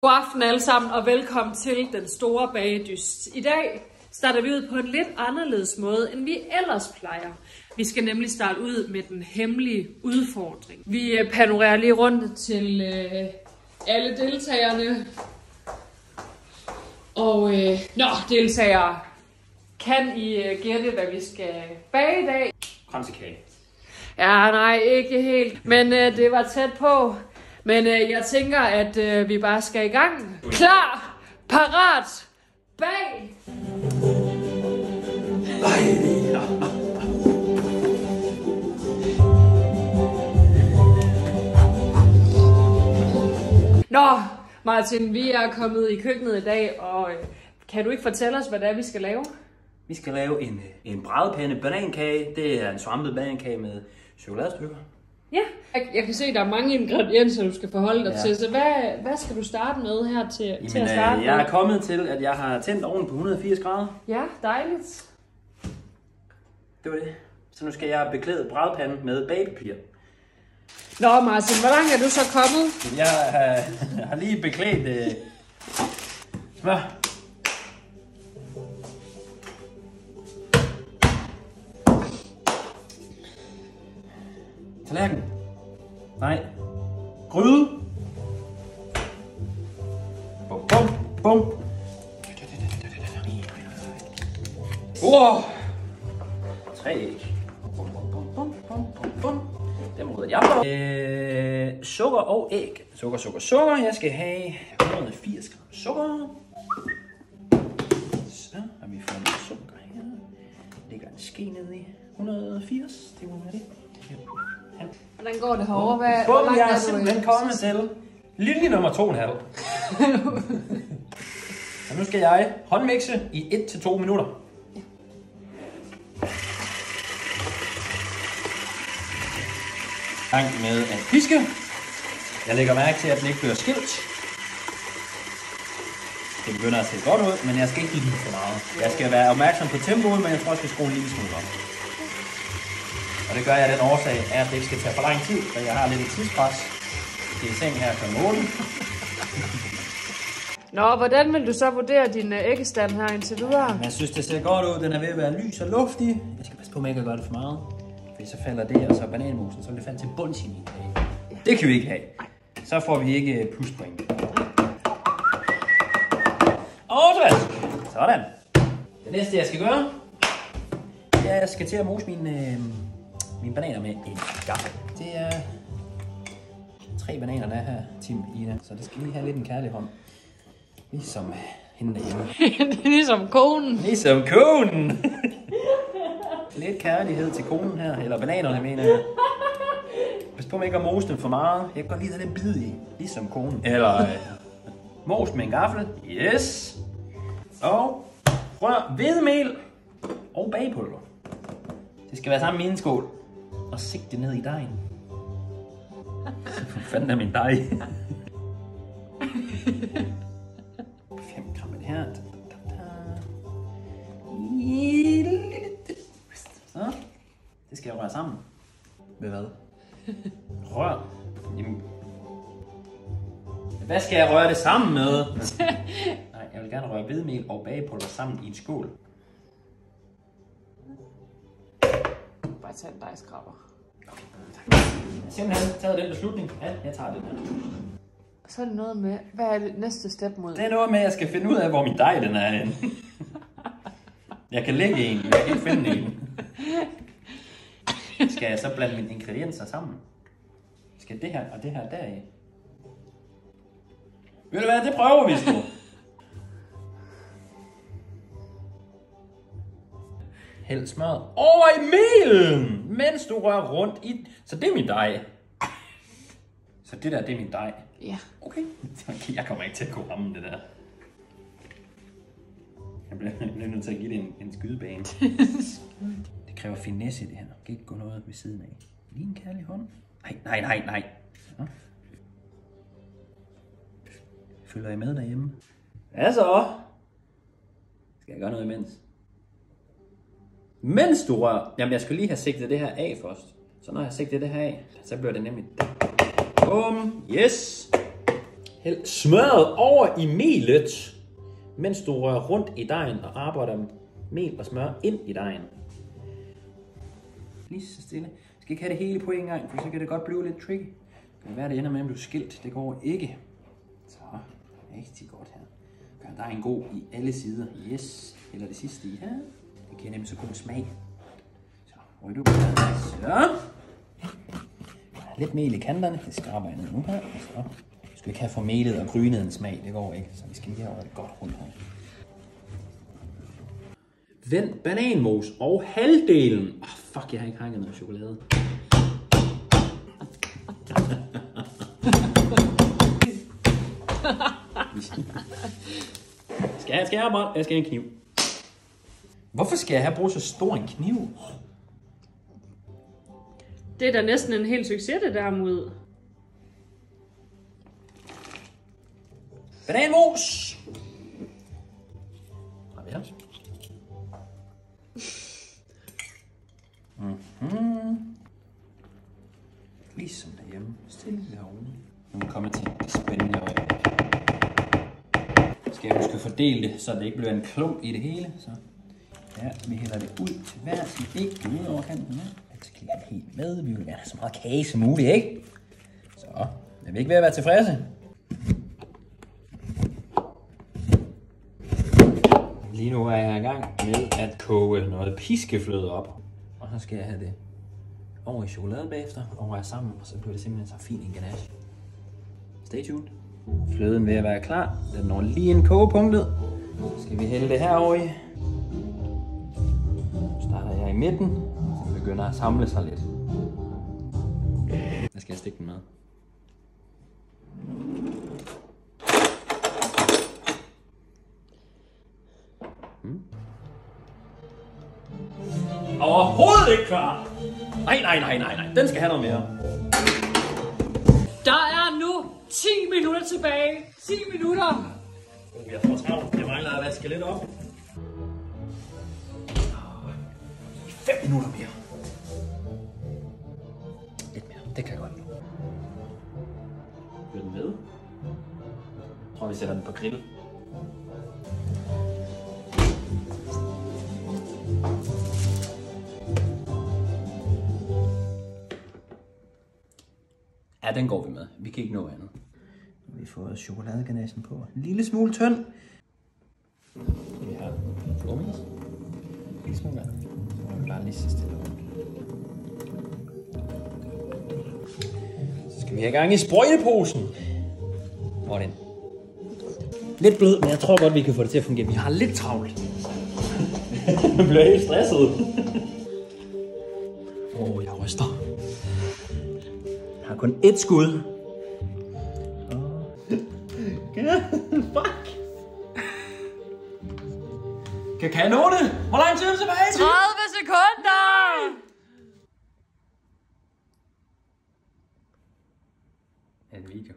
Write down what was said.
God aften alle sammen, og velkommen til Den Store Bagedyst. I dag starter vi ud på en lidt anderledes måde, end vi ellers plejer. Vi skal nemlig starte ud med den hemmelige udfordring. Vi panorerer lige rundt til alle deltagerne. Og deltagere, kan I gætte, hvad vi skal bage i dag? Kransekage. Ja, nej, ikke helt. Men det var tæt på. Men jeg tænker, at vi bare skal i gang. Klar, parat, bag! Nå, Martin, vi er kommet i køkkenet i dag, og kan du ikke fortælle os, hvad det er, vi skal lave? Vi skal lave en bradepande banankage. Det er en svampet banankage med chokoladestykker. Ja, jeg kan se, at der er mange ingredienser, du skal forholde dig til. Så hvad skal du starte med her til at starte med? Jeg er kommet til, at jeg har tændt ovnen på 180 grader. Ja, dejligt. Det var det. Så nu skal jeg beklæde bradepanden med bagepapir. Nå Martin, hvor langt er du så kommet? Jeg har lige beklædt smør. Tallerken. Nej. Gryde. Bum, bum, bum. Wow. 3 æg. Bum, bum, bum, bum, bum, bum. Dem rydder jeg på. Sukker og æg. Sukker. Jeg skal have 180 gram sukker. Så har vi fået noget sukker her. Lægger en ske ned i 180. Det må være det. Hvordan går det herovre? Bum, jeg er simpelthen kommet til linje nummer 2,5. Så nu skal jeg håndmikse i 1-2 minutter. Gang med at piske. Jeg lægger mærke til, at den ikke bliver skilt. Det begynder at se godt ud, men jeg skal ikke give den for meget. Jeg skal være opmærksom på tempoet, men jeg tror, jeg skal skrue en lille smule op. Og det gør jeg af den årsag, at det ikke skal tage for lang tid, for jeg har lidt et tidspres. Det er i seng her kl. 8. Nå, hvordan vil du så vurdere din æggestand her indtil videre? Jeg synes, det ser godt ud. Den er ved at være lys og luftig. Jeg skal passe på, at jeg ikke gør det for meget. Fordi så falder det, og så bananmosen, så vil det falde til bunds i min kage. Det kan vi ikke have. Så får vi ikke pluspoint. Overtvært. Sådan. Det næste, jeg skal gøre, det er, at jeg skal til at mose mine bananer med en gaffel. Det er 3 bananer, der er her, Tim, Ina. Så det skal lige have lidt en kærlig hånd. Ligesom hende derhjemme. Ligesom konen. Ligesom konen. Lidt kærlighed til konen her. Eller bananerne, mener jeg. Pas på, at ikke at mose dem for meget. Jeg kan godt lide den bid i. Ligesom konen. Eller mos med en gaffel. Yes. Og rør hvedemel og bagepulver. Det skal være sammen i en skål. Og sigte ned i dejen. Hvor fanden er min dej? 5 gram af det her. Så. Det skal jeg røre sammen. Med hvad? Rør. Jamen. Hvad skal jeg røre det sammen med? Nej, jeg vil gerne røre hvedemel og bagepulver sammen i en skål. Bare tage en dejskraber. Okay, tak. Jeg har simpelthen taget den beslutning, at jeg tager den her. Så er det noget med, hvad er det næste step mod? Det er noget med, at jeg skal finde ud af, hvor min dej den er henne. Jeg kan lægge en, men jeg kan ikke finde en. Skal jeg så blande mine ingredienser sammen? Skal det her og det her deri? Ved du hvad, det prøver vi sgu. Hæld smøret over i melen, mens du rører rundt i... Så det er min dej. Så det der, det er min dej. Ja. Okay, jeg kommer ikke til at kunne ramme det der. Jeg bliver nødt til at give det en skydebane. Det kræver finesse i det her. Det kan ikke gå noget ved siden af. Lige en kærlig hånd. Nej. Så. Følger I med derhjemme? Hvad så? Skal jeg gøre noget imens? Mens du rører... Jamen, jeg skal lige have sigtet det her af først. Så når jeg har sigtet det her af, så bliver det nemlig... Bum. Yes. Hæld smøret over i melet, mens du rører rundt i dejen og arbejder mel og smør ind i dejen. Lige så stille. Du skal ikke have det hele på en gang, for så kan det godt blive lidt tricky. Det kan være, det ender med, at du er skilt. Det går ikke. Så, rigtig godt her. Gør dejen god i alle sider. Yes. Eller det sidste i her. Det giver nemlig så god smag. Så, røg du på der. Så. Lidt mel i kanterne. Det skraber jeg ned nu her. Så. Du skal ikke have for melet og grynet en smag. Det går ikke. Så vi skal lige have det godt rundt her. Vend bananmos og halvdelen. Fuck, jeg har ikke hakket noget chokolade. Jeg skal have en kniv. Hvorfor skal jeg bruge så stor en kniv? Det er da næsten en hel succes, det der mod. Bananmos! Har vi her? Ligesom derhjemme. Stille herovre. Nu kommer til det spændende øjeblik. Skal jeg huske at fordele det, så det ikke bliver en klump i det hele. Så ja, vi hælder det ud til hver sin ikke ud over kanten. Ja. Jeg skal lige have det helt med. Vi vil gerne have så meget kage som muligt, ikke? Så er vi ikke ved at være tilfredse. Lige nu er jeg i gang med at koge noget piskefløde op. Og så skal jeg have det over i chokoladen bagefter, og røre sammen, og så bliver det simpelthen så fin en ganache. Stay tuned. Fløden vil være klar. Den når lige ind kogepunktet. Så skal vi hælde det herover i. Så starter jeg i midten, og så begynder at samle sig lidt. Jeg skal stikke den med. Overhovedet ikke klar! Nej. Den skal have noget mere. Der er nu 10 minutter tilbage. 10 minutter. Jeg får travlt. Jeg mangler at vaske lidt op. 5 minutter mere. Lidt mere. Det kan jeg godt. Bliver den med? Jeg tror, vi sætter den på grill. Ja, den går vi med. Vi kan ikke nå andet. Vi får chokoladeganachen på. En lille smule tynd. Vi har gummis. En lille smule vand. Så må vi bare lige så stille rundt. Så skal vi have gang i sprøjteposen. Hvor er den? Lidt blød, men jeg tror godt, vi kan få det til at fungere. Vi har lidt travlt. Jeg bliver helt stresset. Jeg ryster. Jeg har kun ét skud. Fuck! Kan jeg nå det? Hvor lang tid er det tilbage? 30 sekunder! En video.